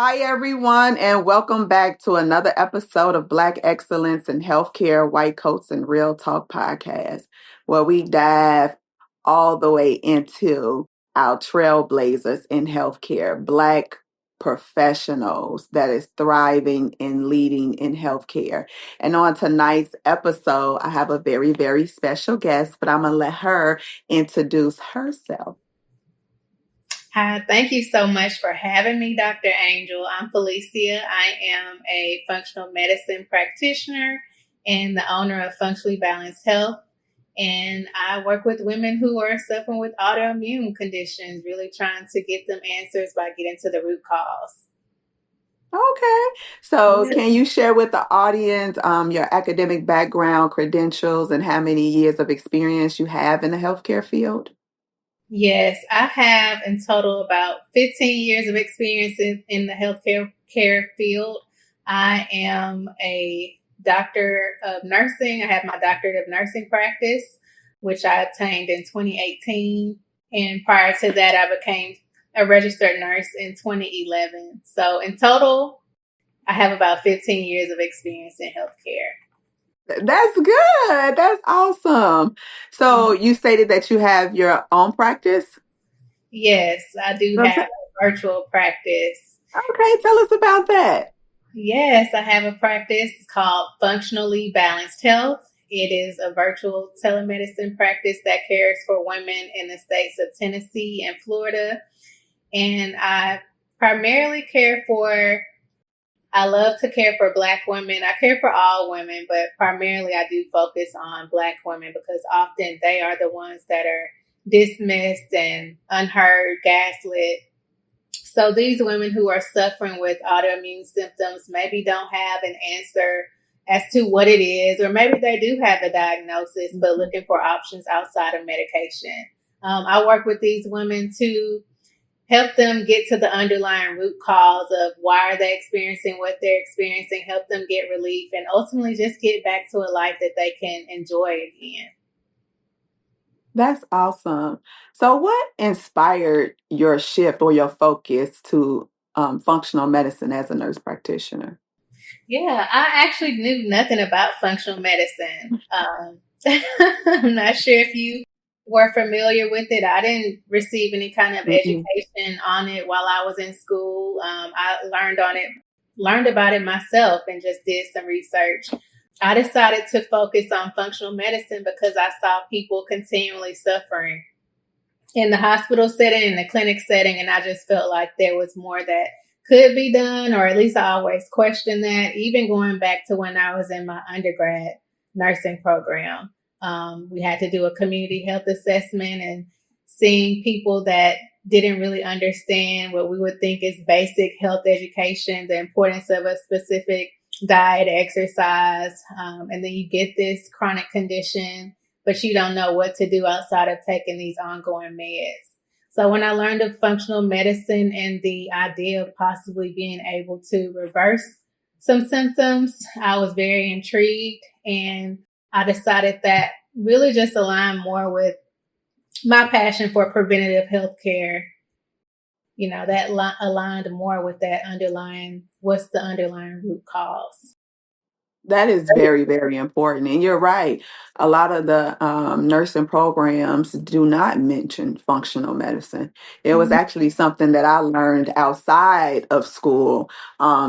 Hi, everyone, and welcome back to another episode of Black Excellence in Healthcare, White Coats and Real Talk podcast, where we dive all the way into our trailblazers in healthcare, Black professionals that is thriving and leading in healthcare. And on tonight's episode, I have a very, very special guest, but I'm going to let her introduce herself. Hi, thank you so much for having me, Dr. Angel. I'm Phylicia. I am a functional medicine practitioner and the owner of Functionally Balanced Health. And I work with women who are suffering with autoimmune conditions, really trying to get them answers by getting to the root cause. Okay. So can you share with the audience your academic background, credentials, and how many years of experience you have in the healthcare field? Yes, I have in total about 15 years of experience in the healthcare field. I am a doctor of nursing. I have my doctorate of nursing practice, which I obtained in 2018. And prior to that, I became a registered nurse in 2011. So in total, I have about 15 years of experience in healthcare. That's good. That's awesome. So you stated that you have your own practice? Yes, I do Okay, have a virtual practice. tell us about that. Yes, I have a practice called Functionally Balanced Health. It is a virtual telemedicine practice that cares for women in the states of Tennessee and Florida. And I primarily I love to care for Black women. I care for all women, but primarily I do focus on Black women because often they are the ones that are dismissed and unheard, gaslit. So these women who are suffering with autoimmune symptoms maybe don't have an answer as to what it is, or maybe they do have a diagnosis, but looking for options outside of medication. I work with these women to help them get to the underlying root cause of why are they experiencing what they're experiencing, help them get relief, and ultimately just get back to a life that they can enjoy again. That's awesome. So what inspired your shift or your focus to functional medicine as a nurse practitioner? Yeah, I actually knew nothing about functional medicine. I'm not sure if you were familiar with it. I didn't receive any kind of Mm-mm. education on it while I was in school. I learned about it myself and just did some research. I decided to focus on functional medicine because I saw people continually suffering in the hospital setting, in the clinic setting, and I just felt like there was more that could be done, or at least I always questioned that, even going back to when I was in my undergrad nursing program. We had to do a community health assessment and seeing people that didn't really understand what we would think is basic health education, the importance of a specific diet, exercise, and then you get this chronic condition but you don't know what to do outside of taking these ongoing meds. So when I learned of functional medicine and the idea of possibly being able to reverse some symptoms, I was very intrigued, and I decided that really just aligned more with my passion for preventative health care. You know, that aligned more with that what's the underlying root cause. That is very, very important. And you're right. A lot of the nursing programs do not mention functional medicine. It was actually something that I learned outside of school,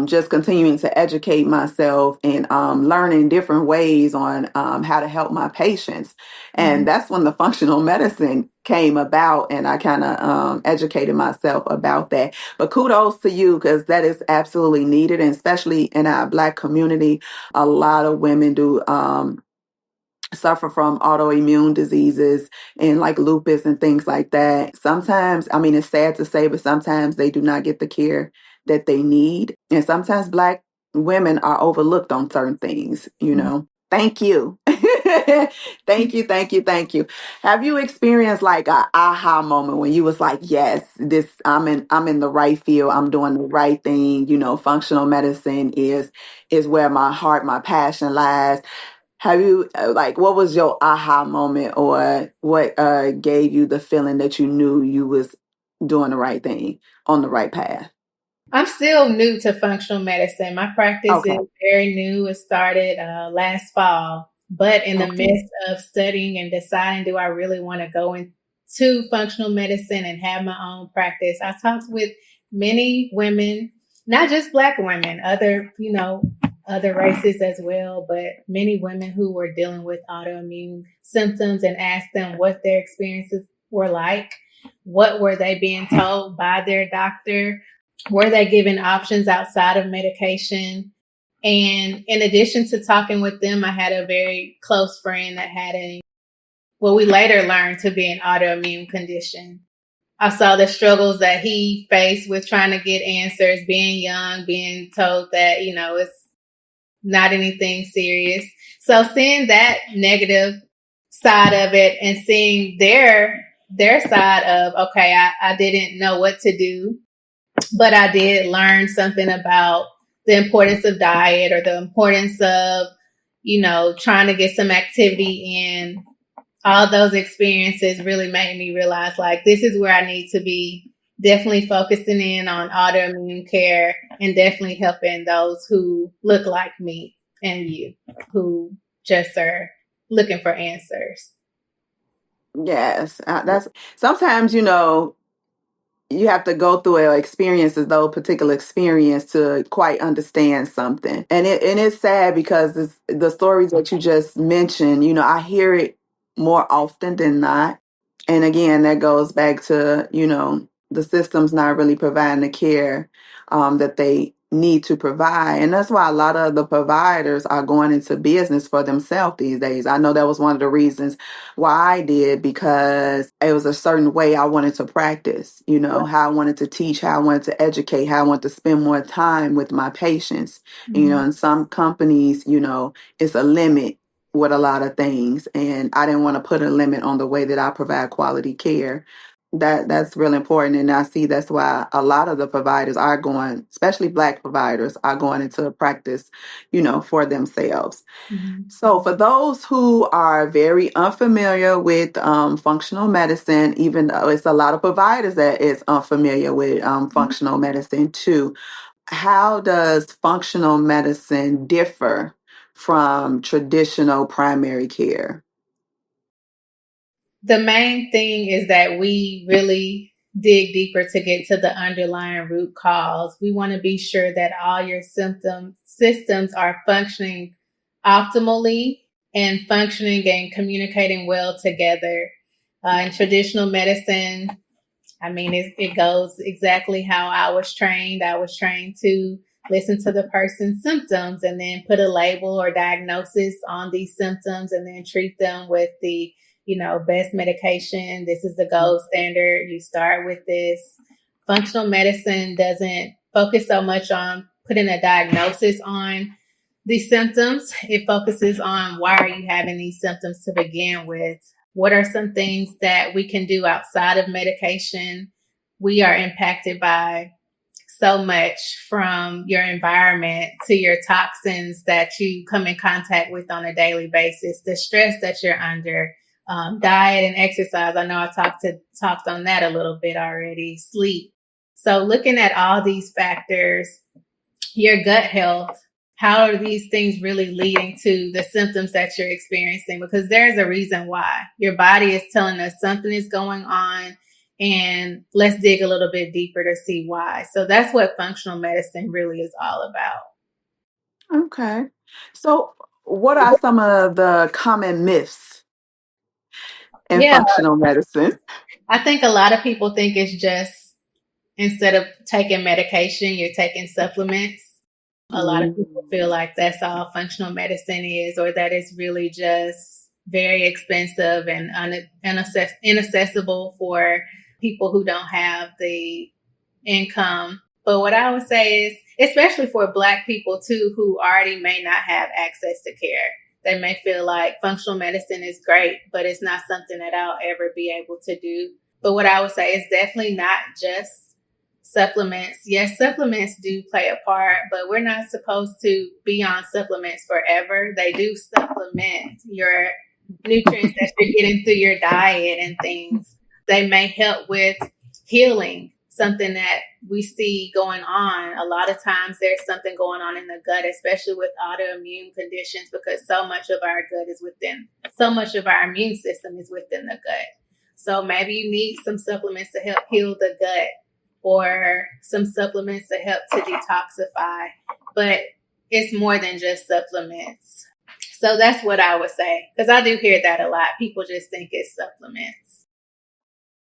just continuing to educate myself and learning different ways on how to help my patients. And that's when the functional medicine came about, and I kind of educated myself about that. But kudos to you because that is absolutely needed, and especially in our Black community. A lot of women do suffer from autoimmune diseases and like lupus and things like that. Sometimes, I mean, it's sad to say, but sometimes they do not get the care that they need. And sometimes Black women are overlooked on certain things, you know. Thank you. Thank you, thank you, thank you. Have you experienced like a aha moment when you was like, yes, this I'm in the right field, I'm doing the right thing, you know, functional medicine is where my heart, my passion lies. Have you like what was your aha moment or what gave you the feeling that you knew you was doing the right thing on the right path? I'm still new to functional medicine. My practice is Okay. very new. It started last fall, but in the Okay. midst of studying and deciding, do I really want to go into functional medicine and have my own practice? I talked with many women, not just Black women, other races as well, but many women who were dealing with autoimmune symptoms, and asked them what their experiences were like. What were they being told by their doctor? Were they given options outside of medication? And in addition to talking with them, I had a very close friend that had what we later learned to be an autoimmune condition. I saw the struggles that he faced with trying to get answers, being young, being told that, it's not anything serious. So seeing that negative side of it and seeing their side of, okay, I didn't know what to do, but I did learn something about the importance of diet, or the importance of, trying to get some activity in. All those experiences really made me realize, like, this is where I need to be definitely focusing in on autoimmune care, and definitely helping those who look like me and you, who just are looking for answers. Yes. That's sometimes, you have to go through an experience, as though particular experience, to quite understand something. And it's sad because the stories that you just mentioned, I hear it more often than not. And again, that goes back to, the system's not really providing the care that they need to provide. And that's why a lot of the providers are going into business for themselves these days. I know that was one of the reasons why I did, because it was a certain way I wanted to practice, how I wanted to teach, how I wanted to educate, how I wanted to spend more time with my patients. Mm-hmm. And some companies, it's a limit with a lot of things. And I didn't want to put a limit on the way that I provide quality care. That's really important. And I see that's why a lot of the providers are going, especially Black providers, are going into practice, for themselves. Mm-hmm. So, for those who are very unfamiliar with functional medicine, even though it's a lot of providers that is unfamiliar with functional medicine too, how does functional medicine differ from traditional primary care? The main thing is that we really dig deeper to get to the underlying root cause. We want to be sure that all your systems are functioning optimally and functioning and communicating well together. In traditional medicine, I mean, it goes exactly how I was trained. I was trained to listen to the person's symptoms and then put a label or diagnosis on these symptoms, and then treat them with the, best medication. This is the gold standard. You start with this. Functional medicine doesn't focus so much on putting a diagnosis on these symptoms. It focuses on, why are you having these symptoms to begin with? What are some things that we can do outside of medication? We are impacted by so much, from your environment to your toxins that you come in contact with on a daily basis, the stress that you're under, diet and exercise. I know I talked on that a little bit already. Sleep. So looking at all these factors, your gut health, how are these things really leading to the symptoms that you're experiencing? Because there's a reason why. Your body is telling us something is going on, and let's dig a little bit deeper to see why. So that's what functional medicine really is all about. Okay. So, what are some of the common myths in Yeah, functional medicine? I think a lot of people think it's just, instead of taking medication, you're taking supplements. A lot of people Mm. feel like that's all functional medicine is, or that it's really just very expensive and inaccessible for people who don't have the income. But what I would say is, especially for Black people too, who already may not have access to care, they may feel like functional medicine is great, but it's not something that I'll ever be able to do. But what I would say is definitely not just supplements. Yes, supplements do play a part, but we're not supposed to be on supplements forever. They do supplement your nutrients that you're getting through your diet and things. They may help with healing. something that we see going on. A lot of times there's something going on in the gut, especially with autoimmune conditions, because so much of our immune system is within the gut. So maybe you need some supplements to help heal the gut, or some supplements to help to detoxify. But it's more than just supplements. So that's what I would say, because I do hear that a lot. People just think it's supplements.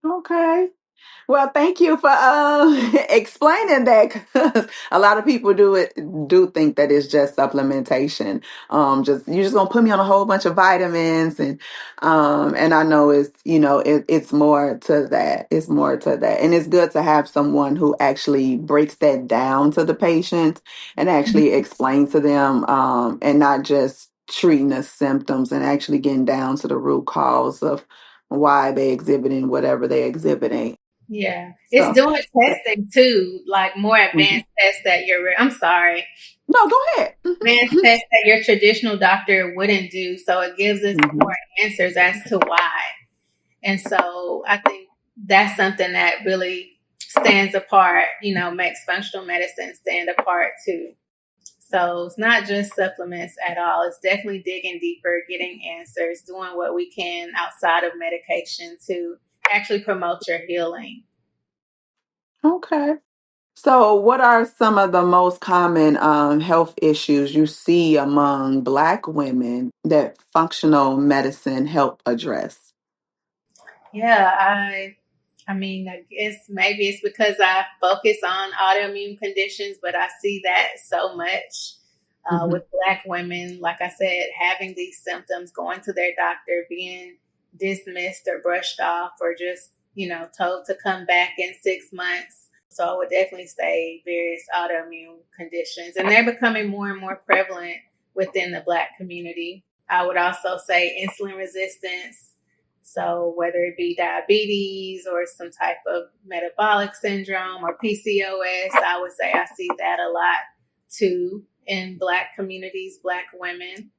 Okay. Well, thank you for explaining that, because a lot of people do think that it's just supplementation. Just you're just gonna put me on a whole bunch of vitamins, and I know it's more to that. It's more to that, and it's good to have someone who actually breaks that down to the patient and actually explain to them, and not just treating the symptoms and actually getting down to the root cause of why they exhibiting whatever they exhibiting. Yeah. It's So, doing testing too, like more mhm. advanced tests that I'm sorry, No, go ahead. advanced tests that your traditional doctor wouldn't do. So it gives us Hmm. more answers as to why. And so I think that's something that really stands apart, makes functional medicine stand apart too. So it's not just supplements at all. It's definitely digging deeper, getting answers, doing what we can outside of medication to actually promote your healing. Okay. So, what are some of the most common health issues you see among Black women that functional medicine help address? Yeah, I mean, I guess maybe it's because I focus on autoimmune conditions, but I see that so much Hmm. with Black women. Like I said, having these symptoms, going to their doctor, being dismissed or brushed off, or just, told to come back in 6 months. So I would definitely say various autoimmune conditions, and they're becoming more and more prevalent within the Black community. I would also say insulin resistance. So whether it be diabetes or some type of metabolic syndrome or PCOS, I would say I see that a lot too in Black communities, Black women.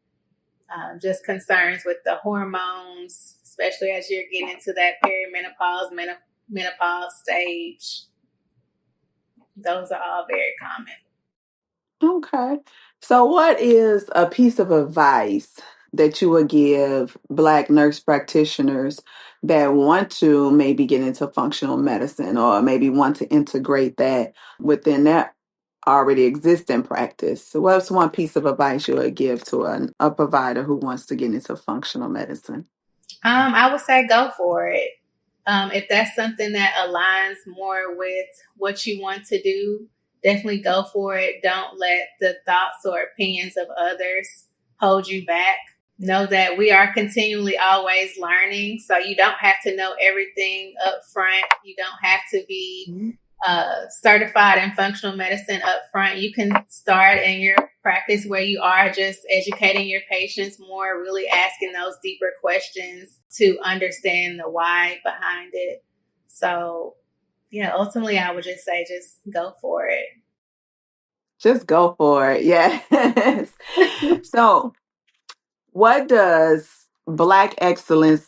Just concerns with the hormones, especially as you're getting into that perimenopause, menopause stage. Those are all very common. Okay. So, what is a piece of advice that you would give Black nurse practitioners that want to maybe get into functional medicine or maybe want to integrate that within their already existing practice? So, what's one piece of advice you would give to a provider who wants to get into functional medicine? I would say go for it. If that's something that aligns more with what you want to do, definitely go for it. Don't let the thoughts or opinions of others hold you back. Know that we are continually always learning. So you don't have to know everything up front. You don't have to be certified in functional medicine up front. You can start in your practice where you are, just educating your patients more, really asking those deeper questions to understand the why behind it. So, ultimately, I would just say just go for it. Just go for it. Yes. So, what does Black excellence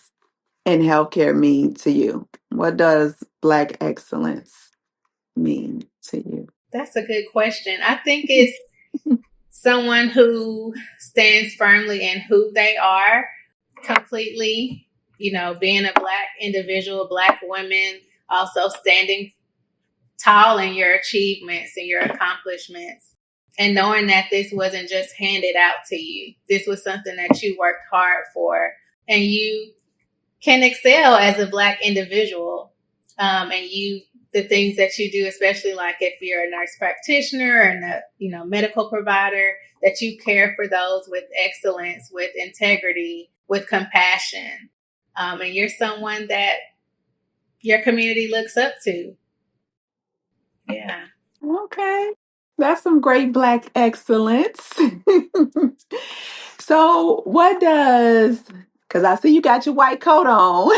in healthcare mean to you? What does Black excellence mean to you? That's a good question. I think it's someone who stands firmly in who they are completely, being a Black individual, Black women, also standing tall in your achievements and your accomplishments, and knowing that this wasn't just handed out to you. This was something that you worked hard for, and you can excel as a Black individual. And the things that you do, especially like if you're a nurse practitioner and a medical provider, that you care for those with excellence, with integrity, with compassion, and you're someone that your community looks up to. Yeah. Okay. That's some great Black excellence. So, because I see you got your white coat on.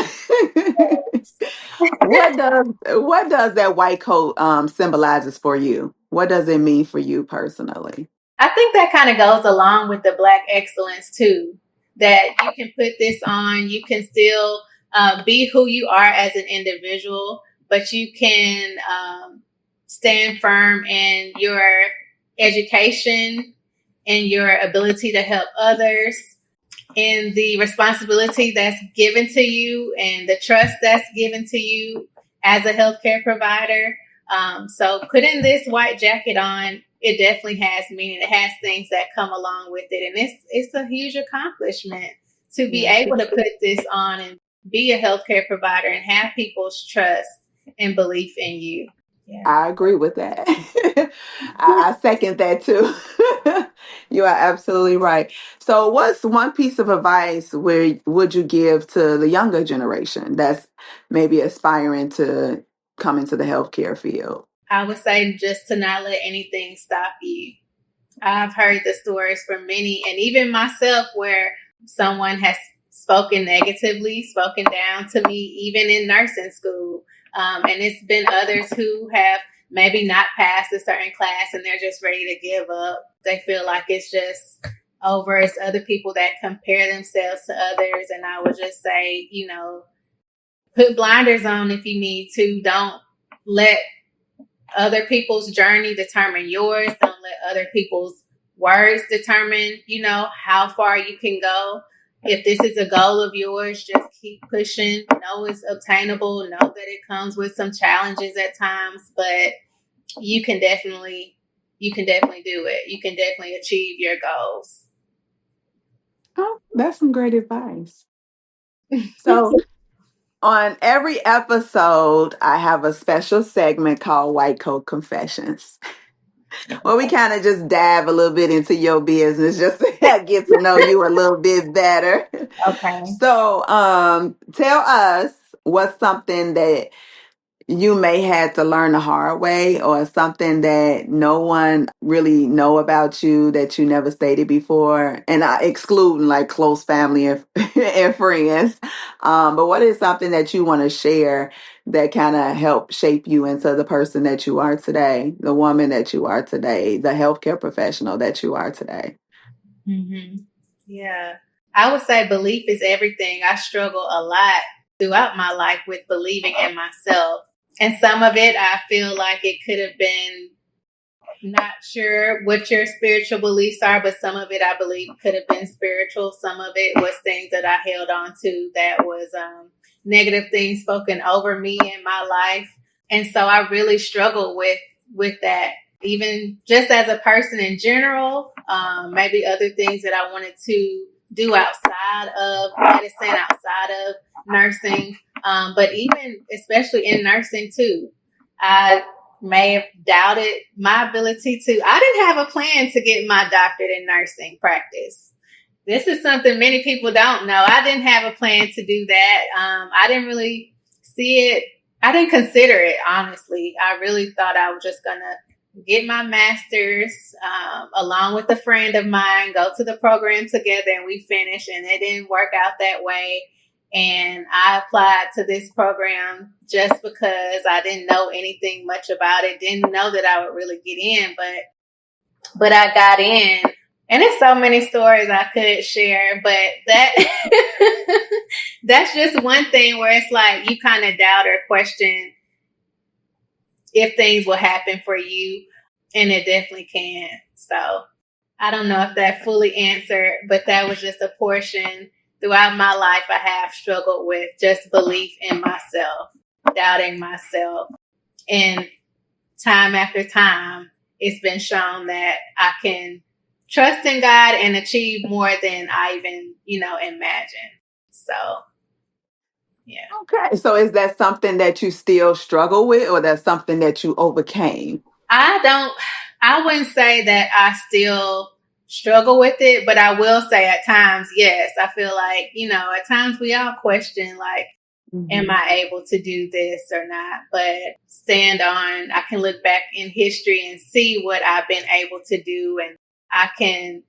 What does that white coat symbolizes for you? What does it mean for you personally? I think that kind of goes along with the Black excellence too, that you can put this on, you can still be who you are as an individual, but you can stand firm in your education and your ability to help others, and the responsibility that's given to you and the trust that's given to you as a healthcare provider. So putting this white jacket on, it definitely has meaning. It has things that come along with it. And it's a huge accomplishment to be able to put this on and be a healthcare provider and have people's trust and belief in you. Yeah. I agree with that. I second that too. You are absolutely right. So, what's one piece of advice where would you give to the younger generation that's maybe aspiring to come into the healthcare field? I would say just to not let anything stop you. I've heard the stories from many, and even myself, where someone has spoken negatively, spoken down to me, even in nursing school. And it's been others who have maybe not passed a certain class and they're just ready to give up. They feel like it's just over. It's other people that compare themselves to others. And I would just say, put blinders on if you need to. Don't let other people's journey determine yours. Don't let other people's words determine, how far you can go. If this is a goal of yours, just keep pushing. Know it's obtainable. Know that it comes with some challenges at times, but you can definitely do it. You can definitely achieve your goals. Oh, that's some great advice. So, on every episode, I have a special segment called White Coat Confessions. Well, we kind of just dive a little bit into your business just to get to know you a little bit better. Okay. So, tell us what's something that you may had to learn the hard way, or something that no one really know about you that you never stated before, and excluding like close family and, and friends. But what is something that you want to share that kind of helped shape you into the person that you are today, the woman that you are today, the healthcare professional that you are today? Mm-hmm. Yeah. I would say belief is everything. I struggle a lot throughout my life with believing in myself. And some of it, I feel like it could have been, not sure what your spiritual beliefs are, but some of it I believe could have been spiritual. Some of it was things that I held on to that was negative things spoken over me in my life. And so I really struggled with that, even just as a person in general. Maybe other things that I wanted to do outside of medicine, outside of nursing, but even especially in nursing too. I may have doubted my ability to. I didn't have a plan to get my doctorate in nursing practice. This is something many people don't know. I didn't have a plan to do that. I didn't really see it. I didn't consider it, honestly. I really thought I was just going to get my master's along with a friend of mine, go to the program together, and we finished. And it didn't work out that way. And I applied to this program just because I didn't know anything much about it. Didn't know that I would really get in, but I got in. And there's so many stories I could share, but that's just one thing where it's like you kind of doubt or question if things will happen for you, and it definitely can. So I don't know if that fully answered, but that was just a portion. Throughout my life, I have struggled with just belief in myself, doubting myself. And time after time, it's been shown that I can trust in God and achieve more than I even, imagine. So, yeah. Okay. So, is that something that you still struggle with, or that's something that you overcame? I wouldn't say that I still struggle with it, but I will say at times, yes, I feel like, at times we all question, like, am I able to do this or not? But I can look back in history and see what I've been able to do. And I can,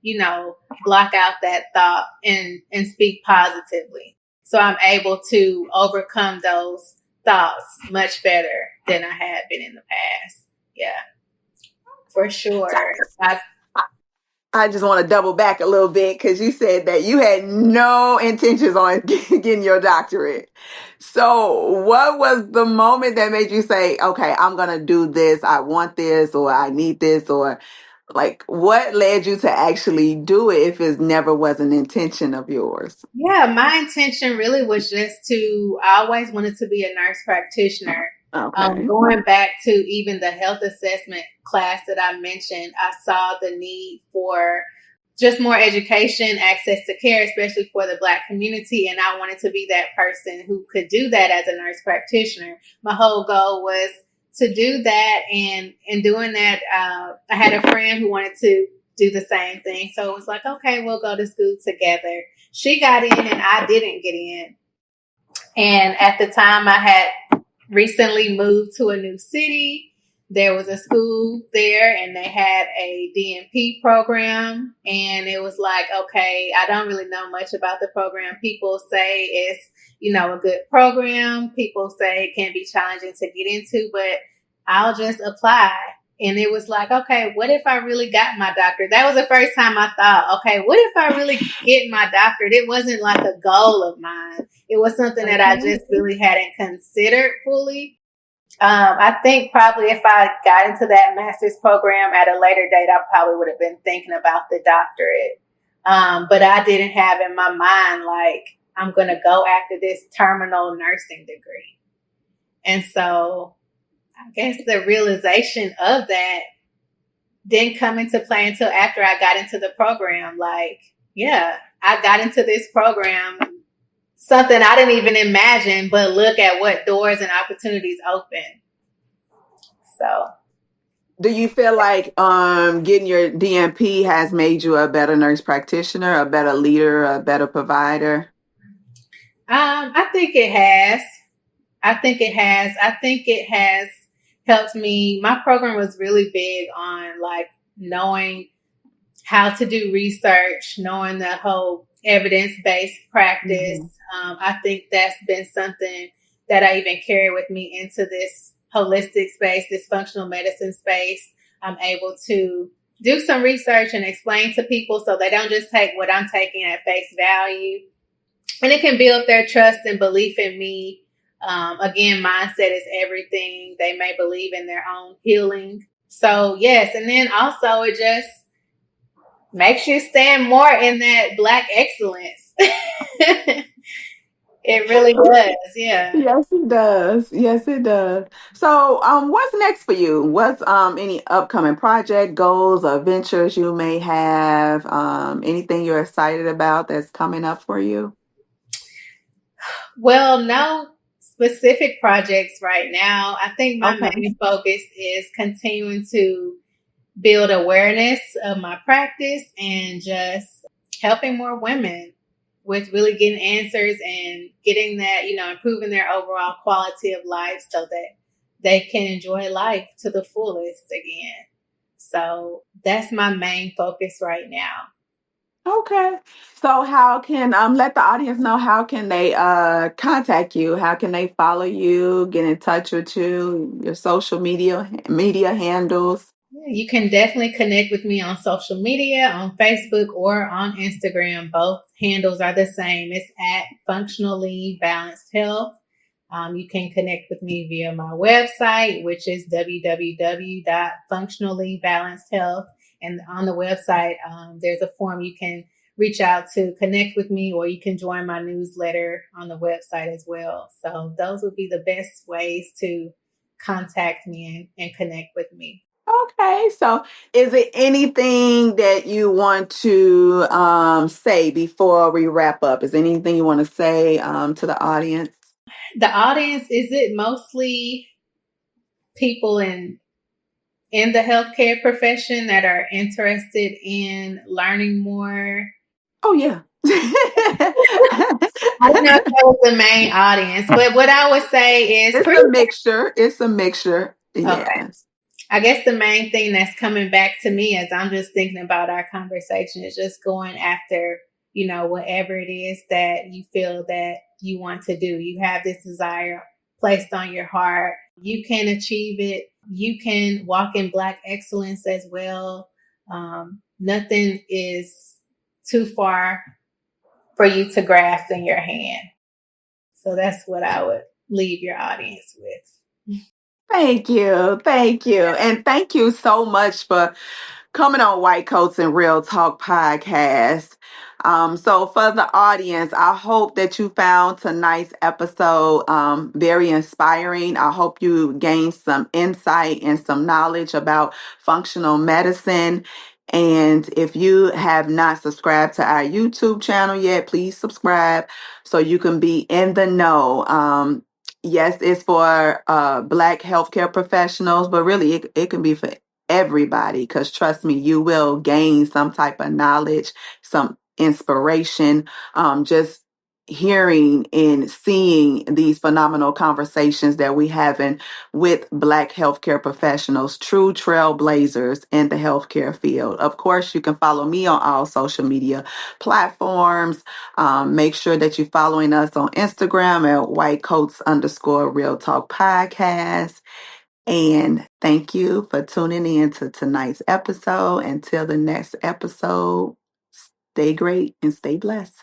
block out that thought and speak positively. So I'm able to overcome those thoughts much better than I had been in the past. Yeah, for sure. I just want to double back a little bit because you said that you had no intentions on getting your doctorate. So, what was the moment that made you say, okay, I'm going to do this, I want this, or I need this, or like what led you to actually do it if it never was an intention of yours? Yeah, my intention really was just I always wanted to be a nurse practitioner. Okay. Going back to even the health assessment class that I mentioned, I saw the need for just more education, access to care, especially for the Black community. And I wanted to be that person who could do that as a nurse practitioner. My whole goal was to do that. And in doing that, I had a friend who wanted to do the same thing. So it was like, okay, we'll go to school together. She got in and I didn't get in. And at the time, I had recently moved to a new city. There was a school there and they had a DNP program. And it was like, okay, I don't really know much about the program. People say it's, a good program. People say it can be challenging to get into, but I'll just apply. And it was like, okay, what if I really got my doctorate? That was the first time I thought, okay, what if I really get my doctorate? It wasn't like a goal of mine. It was something that I just really hadn't considered fully. I think probably if I got into that master's program at a later date, I probably would have been thinking about the doctorate. But I didn't have in my mind, like, I'm going to go after this terminal nursing degree. And so I guess the realization of that didn't come into play until after I got into the program. Like, yeah, I got into this program, something I didn't even imagine, but look at what doors and opportunities open. So, do you feel like getting your DNP has made you a better nurse practitioner, a better leader, a better provider? I think it has. I think it has helped me. My program was really big on like knowing how to do research, knowing the whole evidence-based practice. I think that's been something that I even carry with me into this holistic space, this functional medicine space. I'm able to do some research and explain to people so they don't just take what I'm taking at face value. And it can build their trust and belief in me. Again, mindset is everything. They may believe in their own healing. So yes, and then also it just makes you stand more in that Black excellence. It really does, yeah. Yes, it does. Yes, it does. So, what's next for you? What's any upcoming project goals or ventures you may have? Anything you're excited about that's coming up for you? Well, no specific projects right now. I think my Okay. main focus is continuing to build awareness of my practice and just helping more women with really getting answers and getting that, improving their overall quality of life so that they can enjoy life to the fullest again. So that's my main focus right now. Okay. So how can let the audience know how can they contact you? How can they follow you, get in touch with you, your social media handles? You can definitely connect with me on social media, on Facebook or on Instagram. Both handles are the same. It's at Functionally Balanced Health. You can connect with me via my website, which is www.functionallybalancedhealth. And on the website, there's a form you can reach out to connect with me, or you can join my newsletter on the website as well. So those would be the best ways to contact me and connect with me. Okay, so is it anything that you want to say before we wrap up? Is there anything you want to say to the audience? The audience, is it mostly people in the healthcare profession that are interested in learning more? Oh yeah. I don't know if that was the main audience, but what I would say is It's pretty a mixture. It's a mixture. okay. Yes. I guess the main thing that's coming back to me as I'm just thinking about our conversation is just going after, whatever it is that you feel that you want to do. You have this desire placed on your heart. You can achieve it. You can walk in Black excellence as well. Nothing is too far for you to grasp in your hand. So that's what I would leave your audience with. Thank you. Thank you. And thank you so much for coming on White Coats and Real Talk podcast. So for the audience, I hope that you found tonight's episode very inspiring. I hope you gained some insight and some knowledge about functional medicine. And if you have not subscribed to our YouTube channel yet, please subscribe so you can be in the know. Yes, it's for Black healthcare professionals, but really it can be for everybody, because trust me, you will gain some type of knowledge, some inspiration, just hearing and seeing these phenomenal conversations that we having with Black healthcare professionals, true trailblazers in the healthcare field. Of course, you can follow me on all social media platforms. Make sure that you're following us on Instagram at whitecoats_real talk podcast. And thank you for tuning in to tonight's episode. Until the next episode, stay great and stay blessed.